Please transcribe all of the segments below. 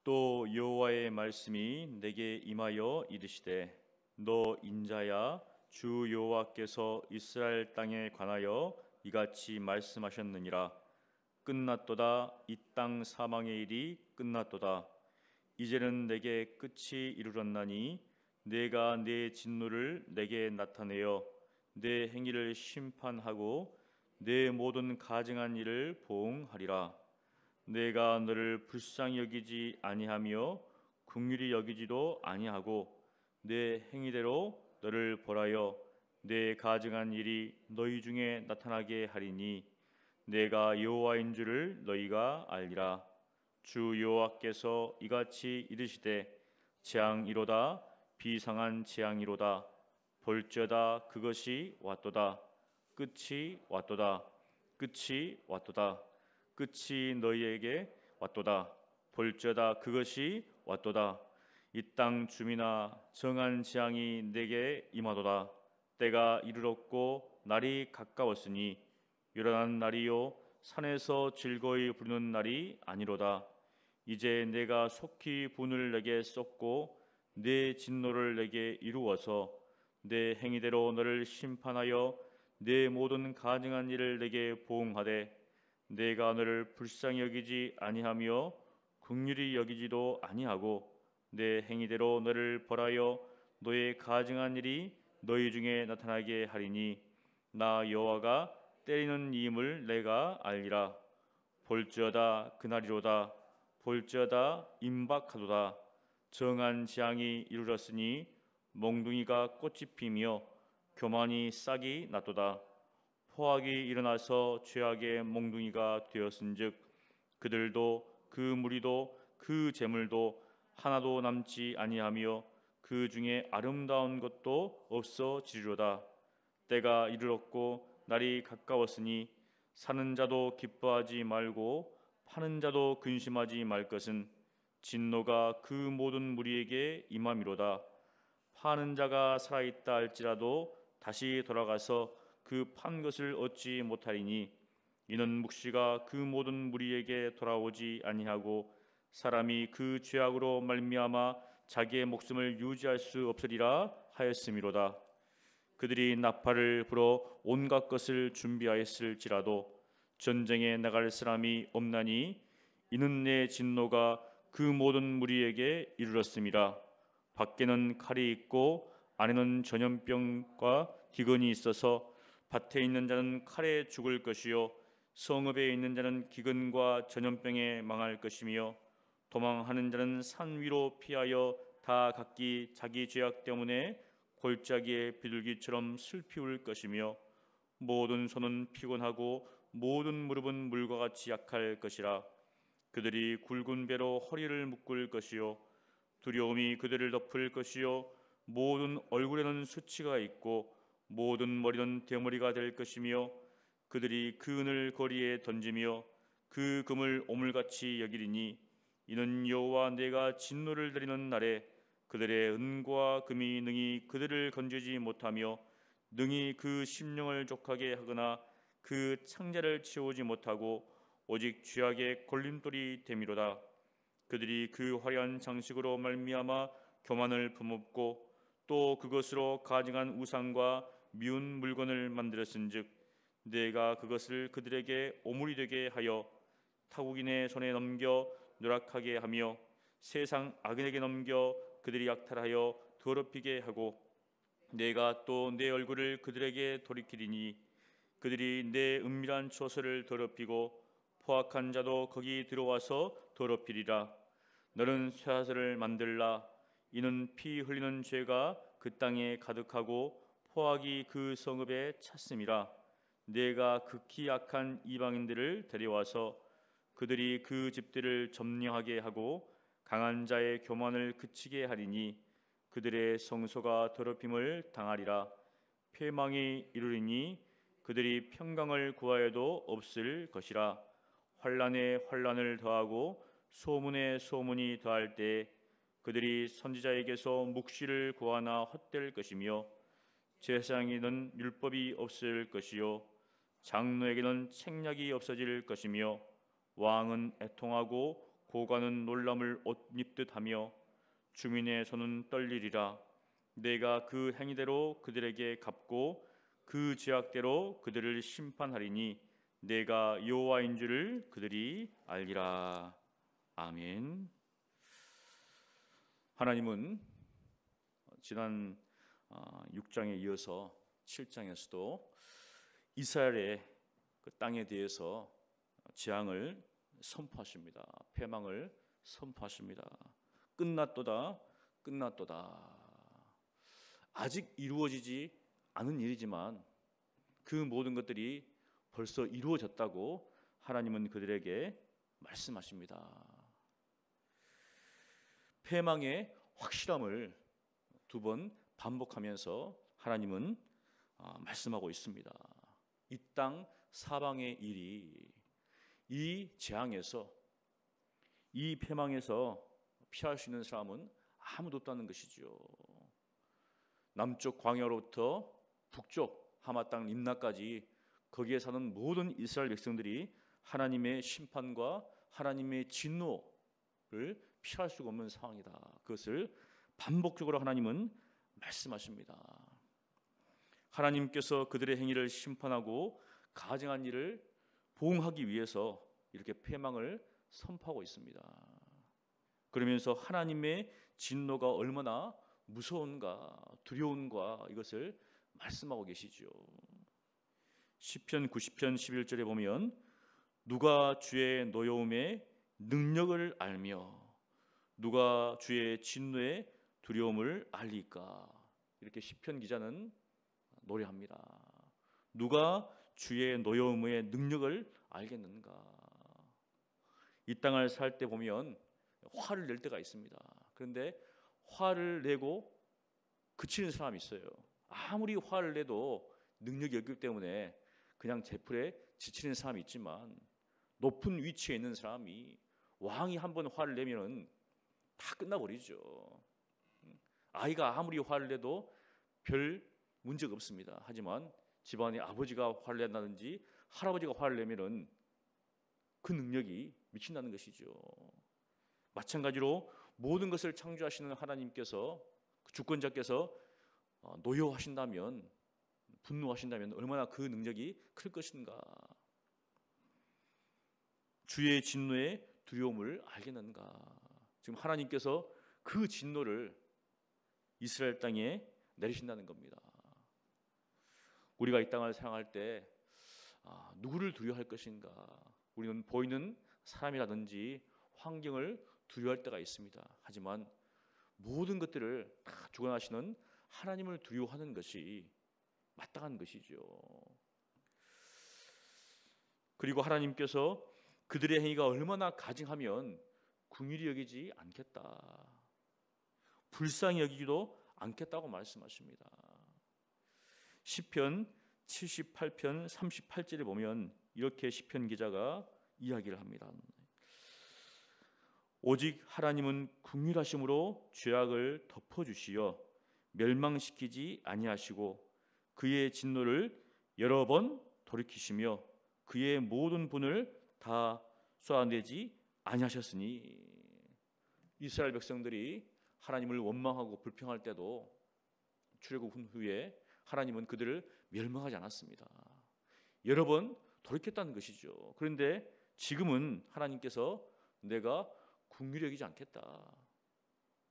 또 여호와의 말씀이 내게 임하여 이르시되 너 인자야 주 여호와께서 이스라엘 땅에 관하여 이같이 말씀하셨느니라. 끝났도다. 이 땅 사망의 일이 끝났도다. 이제는 내게 끝이 이르렀나니 내가 내 진노를 내게 나타내어 내 행위를 심판하고 내 모든 가증한 일을 보응하리라. 내가 너를 불쌍히 여기지 아니하며 긍휼히 여기지도 아니하고 내 행위대로 너를 벌하여 내 가증한 일이 너희 중에 나타나게 하리니 내가 여호와인 줄을 너희가 알리라. 주 여호와께서 이같이 이르시되 재앙이로다. 비상한 재앙이로다. 볼지어다. 그것이 왔도다. 끝이 왔도다. 끝이 왔도다. 끝이 너희에게 왔도다. 볼지어다. 그것이 왔도다. 이 땅 주민아 정한 재앙이 내게 임하도다. 때가 이르렀고 날이 가까웠으니 일어나는 날이요 산에서 즐거이 부르는 날이 아니로다. 이제 내가 속히 분을 내게 쏟고 내 진노를 내게 이루어서 내 행위대로 너를 심판하여 내 모든 가증한 일을 내게 보응하되 내가 너를 불쌍히 여기지 아니하며 긍휼히 여기지도 아니하고 내 행위대로 너를 벌하여 너의 가증한 일이 너희 중에 나타나게 하리니 나 여호와가 때리는 이임을 내가 알리라. 볼지어다. 그날이로다. 볼지어다. 임박하도다. 정한 재앙이 이르렀으니 몽둥이가 꽃이 피며 교만이 싹이 났도다. 포악이 일어나서 죄악의 몽둥이가 되었은즉 그들도 그 무리도 그 재물도 하나도 남지 아니하며 그 중에 아름다운 것도 없어지리로다. 때가 이르렀고 날이 가까웠으니 사는 자도 기뻐하지 말고 파는 자도 근심하지 말 것은 진노가 그 모든 무리에게 임함이로다. 파는 자가 살아있다 할지라도 다시 돌아가서 그 판 것을 얻지 못하리니 이는 묵시가 그 모든 무리에게 돌아오지 아니하고 사람이 그 죄악으로 말미암아 자기의 목숨을 유지할 수 없으리라 하였음이로다. 그들이 나팔을 불어 온갖 것을 준비하였을지라도 전쟁에 나갈 사람이 없나니 이는 내 진노가 그 모든 무리에게 이르렀음이라. 밖에는 칼이 있고 안에는 전염병과 기근이 있어서 밭에 있는 자는 칼에 죽을 것이요 성읍에 있는 자는 기근과 전염병에 망할 것이며 도망하는 자는 산 위로 피하여 다 각기 자기 죄악 때문에 골짜기의 비둘기처럼 슬피 울 것이며 모든 손은 피곤하고 모든 무릎은 물과 같이 약할 것이라. 그들이 굵은 배로 허리를 묶을 것이요 두려움이 그들을 덮을 것이요 모든 얼굴에는 수치가 있고 모든 머리는 대머리가 될 것이며 그들이 그 은을 거리에 던지며 그 금을 오물같이 여기리니 이는 여호와 내가 진노를 내리는 날에 그들의 은과 금이 능히 그들을 건지지 못하며 능히 그 심령을 족하게 하거나 그 창자를 채우지 못하고 오직 죄악의 걸림돌이 됨이로다. 그들이 그 화려한 장식으로 말미암아 교만을 품었고 또 그것으로 가증한 우상과 미운 물건을 만들었은즉 내가 그것을 그들에게 오물이 되게 하여 타국인의 손에 넘겨 누락하게 하며 세상 악인에게 넘겨 그들이 약탈하여 더럽히게 하고 내가 또 내 얼굴을 그들에게 돌이키리니 그들이 내 은밀한 처소를 더럽히고 포악한 자도 거기 들어와서 더럽히리라. 너는 쇠사슬을 만들라. 이는 피 흘리는 죄가 그 땅에 가득하고 포악이 그 성읍에 찼음이라. 내가 극히 약한 이방인들을 데려와서 그들이 그 집들을 점령하게 하고 강한 자의 교만을 그치게 하리니 그들의 성소가 더럽힘을 당하리라. 패망이 이르리니 그들이 평강을 구하여도 없을 것이라. 환난에 환난을 더하고 소문에 소문이 더할 때에 그들이 선지자에게서 묵시를 구하나 헛될 것이며 제사장에게는 율법이 없을 것이요 장로에게는 책략이 없어질 것이며 왕은 애통하고 고관은 놀람을 옷 입듯하며 주민의 손은 떨리리라. 내가 그 행위대로 그들에게 갚고 그 죄악대로 그들을 심판하리니 내가 여호와인 줄을 그들이 알리라. 아멘. 하나님은 지난 6장에 이어서 7장에서도 이스라엘의 그 땅에 대해서 재앙을 선포하십니다. 패망을 선포하십니다. 끝났도다, 끝났도다. 아직 이루어지지 않은 일이지만 그 모든 것들이 벌써 이루어졌다고 하나님은 그들에게 말씀하십니다. 패망의 확실함을 두 번 반복하면서 하나님은 말씀하고 있습니다. 이 땅 사방의 일이 이 재앙에서, 이 패망에서 피할 수 있는 사람은 아무도 없다는 것이죠. 남쪽 광야로부터 북쪽 하마 땅 림나까지 거기에 사는 모든 이스라엘 백성들이 하나님의 심판과 하나님의 진노를 피할 수가 없는 상황이다. 그것을 반복적으로 하나님은 말씀하십니다. 하나님께서 그들의 행위를 심판하고 가증한 일을 보응하기 위해서 이렇게 패망을 선포하고 있습니다. 그러면서 하나님의 진노가 얼마나 무서운가, 두려운가 이것을 말씀하고 계시죠. 시편 90편 11절에 보면 누가 주의 노여움의 능력을 알며 누가 주의 진노의 두려움을 알리까. 이렇게 시편 기자는 노래합니다. 누가 주의 노여움의 능력을 알겠는가. 이 땅을 살 때 보면 화를 낼 때가 있습니다. 그런데 화를 내고 그치는 사람이 있어요. 아무리 화를 내도 능력이 없기 때문에 그냥 제풀에 지치는 사람이 있지만 높은 위치에 있는 사람이 왕이 한번 화를 내면은 다 끝나버리죠. 아이가 아무리 화를 내도 별 문제가 없습니다. 하지만 집안에 아버지가 화를 낸다든지 할아버지가 화를 내면은 그 능력이 미친다는 것이죠. 마찬가지로 모든 것을 창조하시는 하나님께서, 주권자께서 노여워하신다면, 분노하신다면 얼마나 그 능력이 클 것인가. 주의 진노의 두려움을 알겠는가. 지금 하나님께서 그 진노를 이스라엘 땅에 내리신다는 겁니다. 우리가 이 땅을 사랑할 때 누구를 두려워할 것인가. 우리는 보이는 사람이라든지 환경을 두려워할 때가 있습니다. 하지만 모든 것들을 다 주관하시는 하나님을 두려워하는 것이 마땅한 것이죠. 그리고 하나님께서 그들의 행위가 얼마나 가증하면 긍휼히 여기지 않겠다, 불쌍히 여기지도 않겠다고 말씀하십니다. 시편 78편 38절에 보면 이렇게 시편 기자가 이야기를 합니다. 오직 하나님은 긍휼하심으로 죄악을 덮어주시어 멸망시키지 아니하시고 그의 진노를 여러 번 돌이키시며 그의 모든 분을 다 쏘아내지 아니하셨으니. 이스라엘 백성들이 하나님을 원망하고 불평할 때도 출애굽 후에 하나님은 그들을 멸망하지 않았습니다. 여러 번 돌이켰다는 것이죠. 그런데 지금은 하나님께서 내가 긍휼히 여기지 않겠다,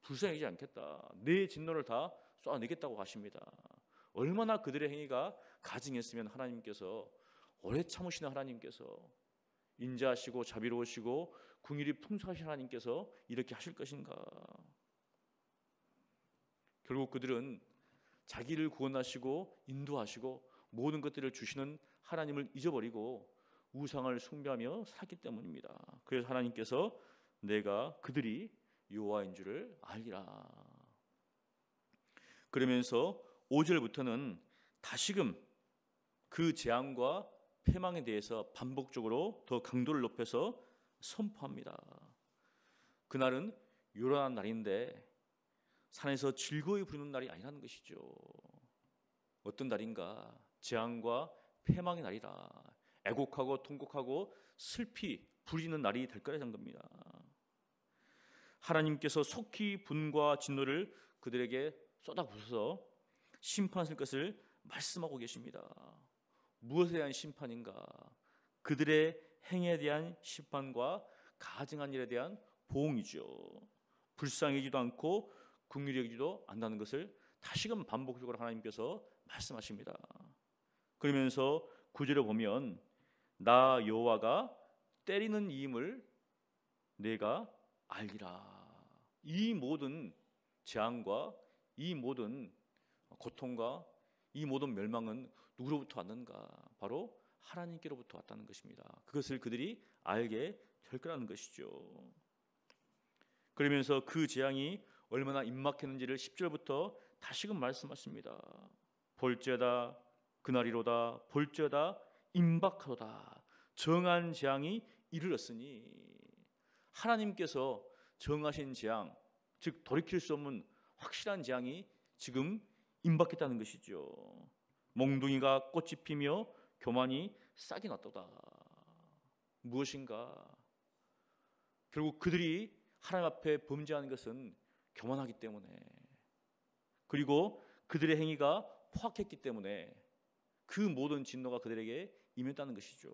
불쌍히 여기지 않겠다, 내 진노를 다 쏘아내겠다고 하십니다. 얼마나 그들의 행위가 가증했으면 하나님께서, 오래 참으시는 하나님께서, 인자하시고 자비로우시고 긍휼이 풍성하신 하나님께서 이렇게 하실 것인가. 결국 그들은 자기를 구원하시고 인도하시고 모든 것들을 주시는 하나님을 잊어버리고 우상을 숭배하며 살기 때문입니다. 그래서 하나님께서 내가 그들이 여호와인 줄을 알리라. 그러면서 5절부터는 다시금 그 재앙과 패망에 대해서 반복적으로 더 강도를 높여서 선포합니다. 그날은 요란한 날인데 산에서 즐거이 부르는 날이 아니라는 것이죠. 어떤 날인가? 재앙과 패망의 날이라. 애곡하고 통곡하고 슬피 부르짖는 날이 될 거라는 겁니다. 하나님께서 속히 분과 진노를 그들에게 쏟아부어서 심판하실 것을 말씀하고 계십니다. 무엇에 대한 심판인가? 그들의 행위에 대한 심판과 가증한 일에 대한 보응이죠. 불쌍해지도 않고 긍휼히 여기지도 않는다는 것을 다시금 반복적으로 하나님께서 말씀하십니다. 그러면서 구절에 보면 나 여호와가 때리는 이임을 내가 알리라. 이 모든 재앙과 이 모든 고통과 이 모든 멸망은 누구로부터 왔는가? 바로 하나님께로부터 왔다는 것입니다. 그것을 그들이 알게 될 거라는 것이죠. 그러면서 그 재앙이 얼마나 임박했는지를 10절부터 다시금 말씀하십니다. 볼지어다 그날이로다 볼지어다 임박하도다 정한 재앙이 이르렀으니 하나님께서 정하신 재앙, 즉 돌이킬 수 없는 확실한 재앙이 지금 임박했다는 것이죠. 몽둥이가 꽃이 피며 교만이 싹이 났도다. 무엇인가? 결국 그들이 하나님 앞에 범죄하는 것은 교만하기 때문에, 그리고 그들의 행위가 포악했기 때문에 그 모든 진노가 그들에게 임했다는 것이죠.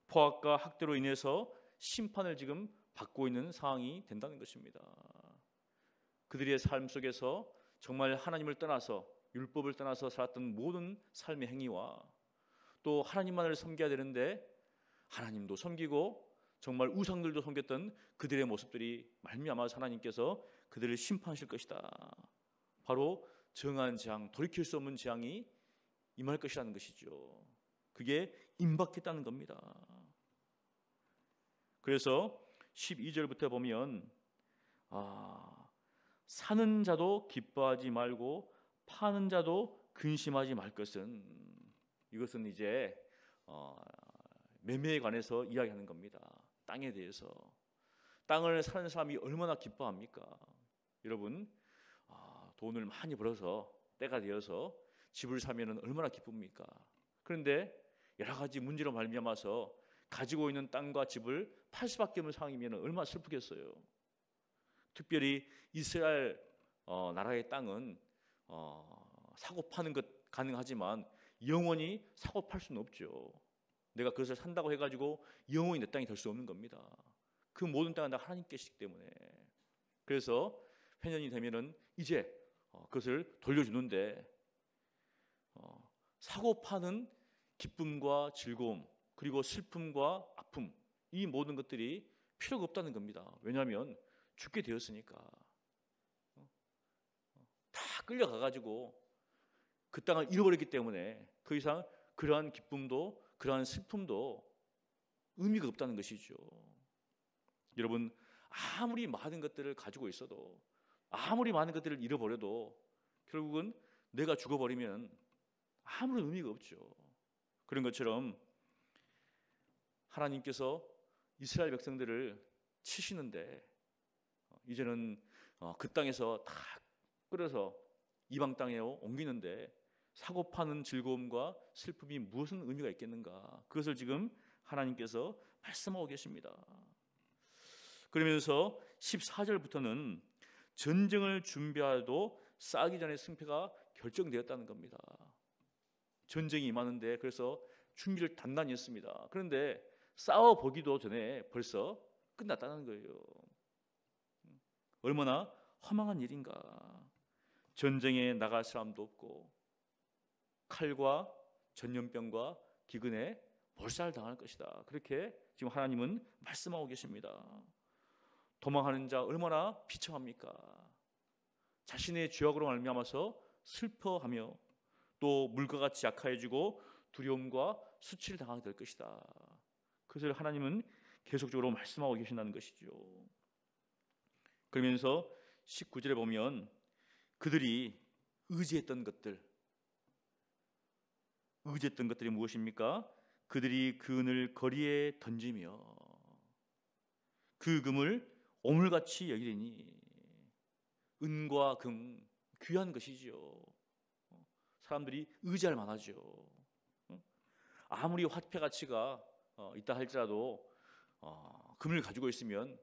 포악과 학대로 인해서 심판을 지금 받고 있는 상황이 된다는 것입니다. 그들의 삶 속에서 정말 하나님을 떠나서 율법을 떠나서 살았던 모든 삶의 행위와 또 하나님만을 섬겨야 되는데 하나님도 섬기고 정말 우상들도 섬겼던 그들의 모습들이 말미암아서 하나님께서 그들을 심판하실 것이다. 바로 정한 재앙, 돌이킬 수 없는 재앙이 임할 것이라는 것이죠. 그게 임박했다는 겁니다. 그래서 12절부터 보면 사는 자도 기뻐하지 말고 파는 자도 근심하지 말 것은, 이것은 이제 매매에 관해서 이야기하는 겁니다. 땅에 대해서. 땅을 사는 사람이 얼마나 기뻐합니까? 여러분, 돈을 많이 벌어서 때가 되어서 집을 사면 얼마나 기쁩니까? 그런데 여러 가지 문제로 말미암아서 가지고 있는 땅과 집을 팔 수밖에 없는 상황이면 얼마나 슬프겠어요. 특별히 이스라엘 나라의 땅은 사고 파는 것 가능하지만 영원히 사고 팔 수는 없죠. 내가 그것을 산다고 해가지고 영원히 내 땅이 될 수 없는 겁니다. 그 모든 땅은 다 하나님께시기 때문에. 그래서 회년이 되면은 이제 그것을 돌려주는데 사고 파는 기쁨과 즐거움 그리고 슬픔과 아픔, 이 모든 것들이 필요가 없다는 겁니다. 왜냐하면 죽게 되었으니까. 다 끌려가가지고 그 땅을 잃어버렸기 때문에 그 이상 그러한 기쁨도 그러한 슬픔도 의미가 없다는 것이죠. 여러분, 아무리 많은 것들을 가지고 있어도, 아무리 많은 것들을 잃어버려도 결국은 내가 죽어버리면 아무런 의미가 없죠. 그런 것처럼 하나님께서 이스라엘 백성들을 치시는데 이제는 그 땅에서 다 끌어서 이방 땅에 옮기는데 사고 파는 즐거움과 슬픔이 무슨 의미가 있겠는가? 그것을 지금 하나님께서 말씀하고 계십니다. 그러면서 14절부터는 전쟁을 준비하여도 싸기 전에 승패가 결정되었다는 겁니다. 전쟁이 임하는데 그래서 준비를 단단히 했습니다. 그런데 싸워보기도 전에 벌써 끝났다는 거예요. 얼마나 허망한 일인가. 전쟁에 나갈 사람도 없고 칼과 전염병과 기근에 몰살당할 것이다. 그렇게 지금 하나님은 말씀하고 계십니다. 도망하는 자 얼마나 비참합니까? 자신의 죄악으로 말미암아서 슬퍼하며 또 물과 같이 약해지고 두려움과 수치를 당하게 될 것이다. 그것을 하나님은 계속적으로 말씀하고 계신다는 것이죠. 그러면서 19절에 보면 그들이 의지했던 것들이 무엇입니까? 그들이 그 은을 거리에 던지며 그 금을 오물같이 여기리니. 은과 금 귀한 것이죠. 사람들이 의지할 만하죠. 아무리 화폐 가치가 있다 할지라도 금을 가지고 있으면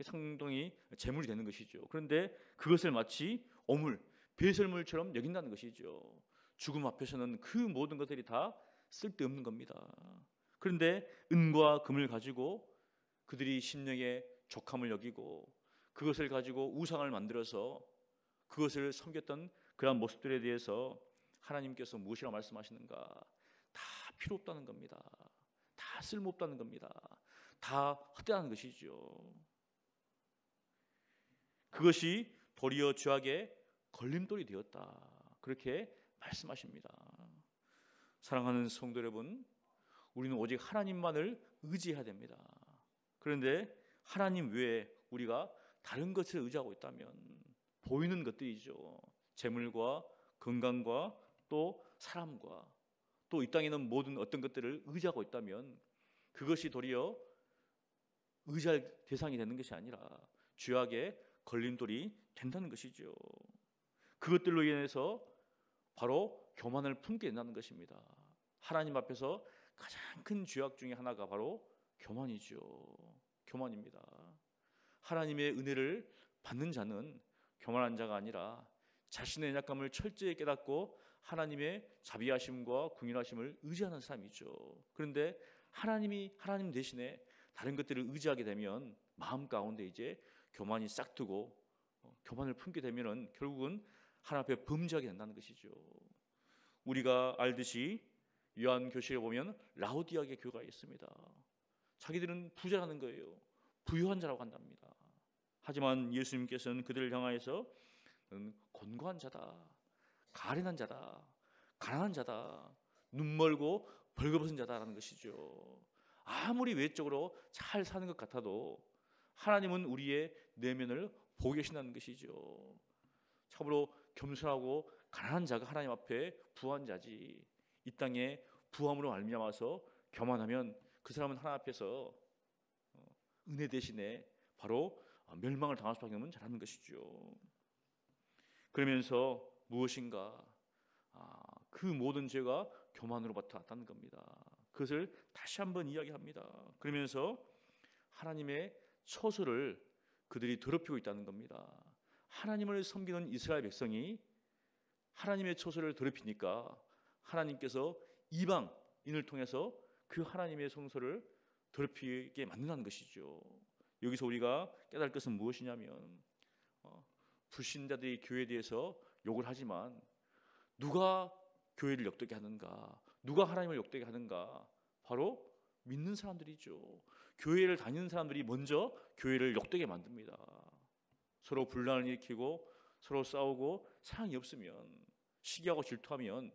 상당히 재물이 되는 것이죠. 그런데 그것을 마치 오물, 배설물처럼 여긴다는 것이죠. 죽음 앞에서는 그 모든 것들이 다 쓸데없는 겁니다. 그런데 은과 금을 가지고 그들이 심령의 족함을 여기고 그것을 가지고 우상을 만들어서 그것을 섬겼던 그러한 모습들에 대해서 하나님께서 무엇이라고 말씀하시는가? 다 필요 없다는 겁니다. 다 쓸모없다는 겁니다. 다 헛되다는 것이죠. 그것이 도리어 죄악의 걸림돌이 되었다. 그렇게 말씀하십니다. 사랑하는 성도 여러분, 우리는 오직 하나님만을 의지해야 됩니다. 그런데 하나님 외에 우리가 다른 것을 의지하고 있다면 보이는 것들이죠. 재물과 건강과 또 사람과 또 이 땅에 있는 모든 어떤 것들을 의지하고 있다면 그것이 도리어 의지할 대상이 되는 것이 아니라 죄악의 걸림돌이 된다는 것이죠. 그것들로 인해서 바로 교만을 품게 된다는 것입니다. 하나님 앞에서 가장 큰 죄악 중에 하나가 바로 교만이죠. 교만입니다. 하나님의 은혜를 받는 자는 교만한 자가 아니라 자신의 약함을 철저히 깨닫고 하나님의 자비하심과 긍휼하심을 의지하는 사람이죠. 그런데 하나님 대신에 다른 것들을 의지하게 되면 마음 가운데 이제 교만이 싹트고 교만을 품게 되면은 결국은 하나님 앞에 범죄하게 된다는 것이죠. 우리가 알듯이 요한교실에 보면 라오디아의 교회가 있습니다. 자기들은 부자라는 거예요. 부유한 자라고 한답니다. 하지만 예수님께서는 그들을 향하여서 곤고한 자다, 가련한 자다, 가난한 자다, 눈멀고 벌거벗은 자다라는 것이죠. 아무리 외적으로 잘 사는 것 같아도 하나님은 우리의 내면을 보고 계신다는 것이죠. 참으로 겸손하고 가난한 자가 하나님 앞에 부한 자지, 이 땅에 부함으로 말미암아서 교만하면 그 사람은 하나님 앞에서 은혜 대신에 바로 멸망을 당할 수밖에 없는 자라는 것이죠. 그러면서 무엇인가 그 모든 죄가 교만으로부터 왔다는 겁니다. 그것을 다시 한번 이야기합니다. 그러면서 하나님의 처소를 그들이 더럽히고 있다는 겁니다. 하나님을 섬기는 이스라엘 백성이 하나님의 처소를 더럽히니까 하나님께서 이방인을 통해서 그 하나님의 성소를 더럽히게 만든다는 것이죠. 여기서 우리가 깨달을 것은 무엇이냐면 불신자들이 교회에 대해서 욕을 하지만 누가 교회를 욕되게 하는가? 누가 하나님을 욕되게 하는가? 바로 믿는 사람들이죠. 교회를 다니는 사람들이 먼저 교회를 욕되게 만듭니다. 서로 분란을 일으키고 서로 싸우고 사랑이 없으면, 시기하고 질투하면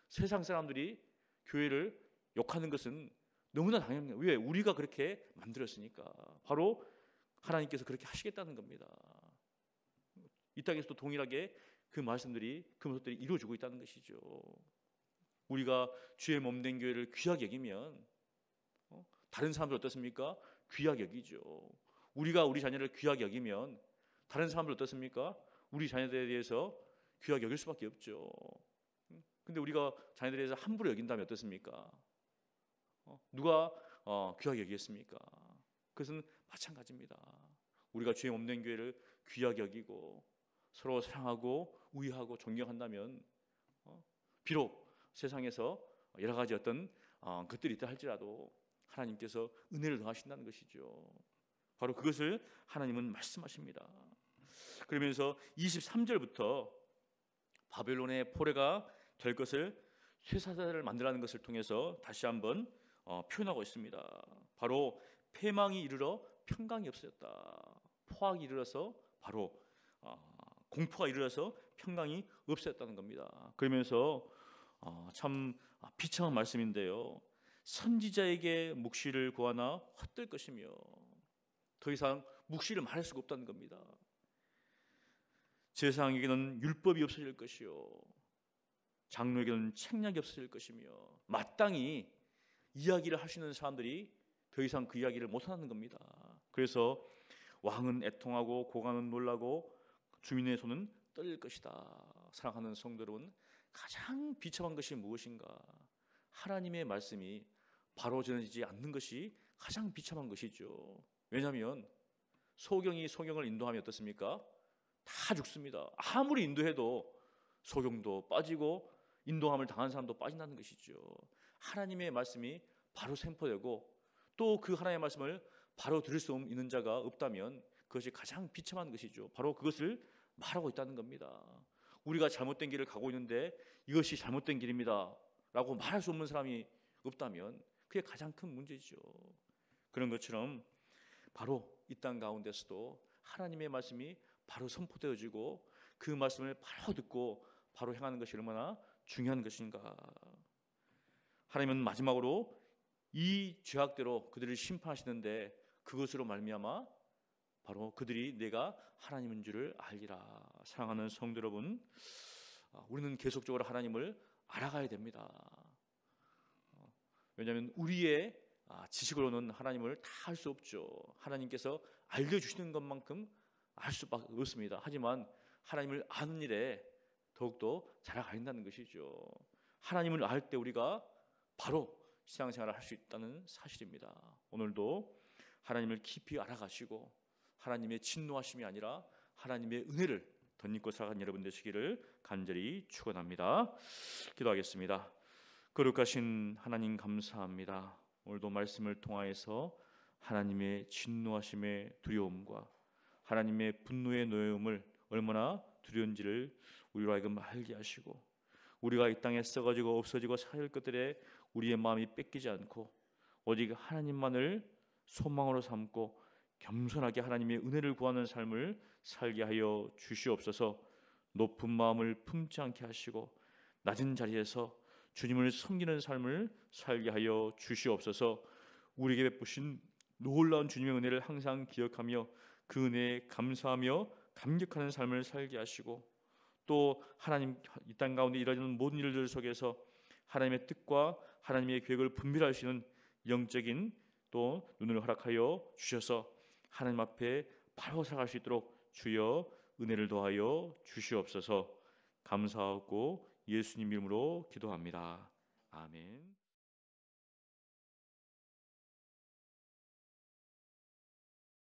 세상 사람들이 교회를 욕하는 것은 너무나 당연해요. 왜? 우리가 그렇게 만들었으니까. 바로 하나님께서 그렇게 하시겠다는 겁니다. 이 땅에서도 동일하게 그 말씀들이, 그 모습들이 이루어지고 있다는 것이죠. 우리가 주의 몸된 교회를 귀하게 여기면 다른 사람들 어떻습니까? 귀하게 여기죠. 우리가 우리 자녀를 귀하게 여기면 다른 사람들 어떻습니까? 우리 자녀들에 대해서 귀하게 여길 수밖에 없죠. 근데 우리가 자녀들에 대해서 함부로 여긴다면 어떻습니까? 누가 귀하게 여기겠습니까? 그것은 마찬가지입니다. 우리가 주의 몸된 교회를 귀하게 여기고 서로 사랑하고 우애하고 존경한다면 비록 세상에서 여러 가지 어떤 것들이 있다 할지라도 하나님께서 은혜를 더하신다는 것이죠. 바로 그것을 하나님은 말씀하십니다. 그러면서 23절부터 바벨론의 포레가 될 것을 쇠사자를 만들라는 것을 통해서 다시 한번 표현하고 있습니다. 바로 패망이 이르러 평강이 없어졌다. 포악이 이르러서 바로 공포가 이르러서 평강이 없어졌다는 겁니다. 그러면서 참 비참한 말씀인데요. 선지자에게 묵시를 구하나 헛될 것이며 더 이상 묵시를 말할 수가 없다는 겁니다. 제사장에게는 율법이 없어질 것이요 장로에게는 책략이 없어질 것이며 마땅히 이야기를 하시는 사람들이 더 이상 그 이야기를 못하는 겁니다. 그래서 왕은 애통하고 고관은 놀라고 주민의 손은 떨릴 것이다. 사랑하는 성도 여러분, 가장 비참한 것이 무엇인가? 하나님의 말씀이 바로 전해지지 않는 것이 가장 비참한 것이죠. 왜냐하면 소경을 인도하면 어떻습니까? 다 죽습니다. 아무리 인도해도 소경도 빠지고 인도함을 당한 사람도 빠진다는 것이죠. 하나님의 말씀이 바로 선포되고 또 그 하나님의 말씀을 바로 들을 수 있는 자가 없다면 그것이 가장 비참한 것이죠. 바로 그것을 말하고 있다는 겁니다. 우리가 잘못된 길을 가고 있는데 이것이 잘못된 길입니다 라고 말할 수 없는 사람이 없다면 그게 가장 큰 문제죠. 그런 것처럼 바로 이 땅 가운데서도 하나님의 말씀이 바로 선포되어지고 그 말씀을 바로 듣고 바로 행하는 것이 얼마나 중요한 것인가. 하나님은 마지막으로 이 죄악대로 그들을 심판하시는데 그것으로 말미암아 바로 그들이 내가 하나님인 줄을 알리라. 사랑하는 성도 여러분, 우리는 계속적으로 하나님을 알아가야 됩니다. 왜냐하면 우리의 지식으로는 하나님을 다 알 수 없죠. 하나님께서 알려주시는 것만큼 알 수밖에 없습니다. 하지만 하나님을 아는 일에 더욱더 자라가야 한다는 것이죠. 하나님을 알 때 우리가 바로 신앙생활을 할 수 있다는 사실입니다. 오늘도 하나님을 깊이 알아가시고 하나님의 진노하심이 아니라 하나님의 은혜를 덧입고 살아가는 여러분 되시기를 간절히 축원합니다. 기도하겠습니다. 거룩하신 하나님 감사합니다. 오늘도 말씀을 통하여서 하나님의 진노하심의 두려움과 하나님의 분노의 노여움을 얼마나 두려운지를 우리로 하여금 알게 하시고 우리가 이 땅에 썩어지고 없어지고 사실 것들에 우리의 마음이 뺏기지 않고 오직 하나님만을 소망으로 삼고 겸손하게 하나님의 은혜를 구하는 삶을 살게 하여 주시옵소서. 높은 마음을 품지 않게 하시고 낮은 자리에서 주님을 섬기는 삶을 살게 하여 주시옵소서. 우리에게 베푸신 놀라운 주님의 은혜를 항상 기억하며 그 은혜에 감사하며 감격하는 삶을 살게 하시고 또 하나님 이 땅 가운데 일어나는 모든 일들 속에서 하나님의 뜻과 하나님의 계획을 분별하시는 영적인 또 눈을 허락하여 주셔서 하나님 앞에 바로 살아갈 수 있도록 주여 은혜를 더하여 주시옵소서. 감사하고 예수님 이름으로 기도합니다. 아멘.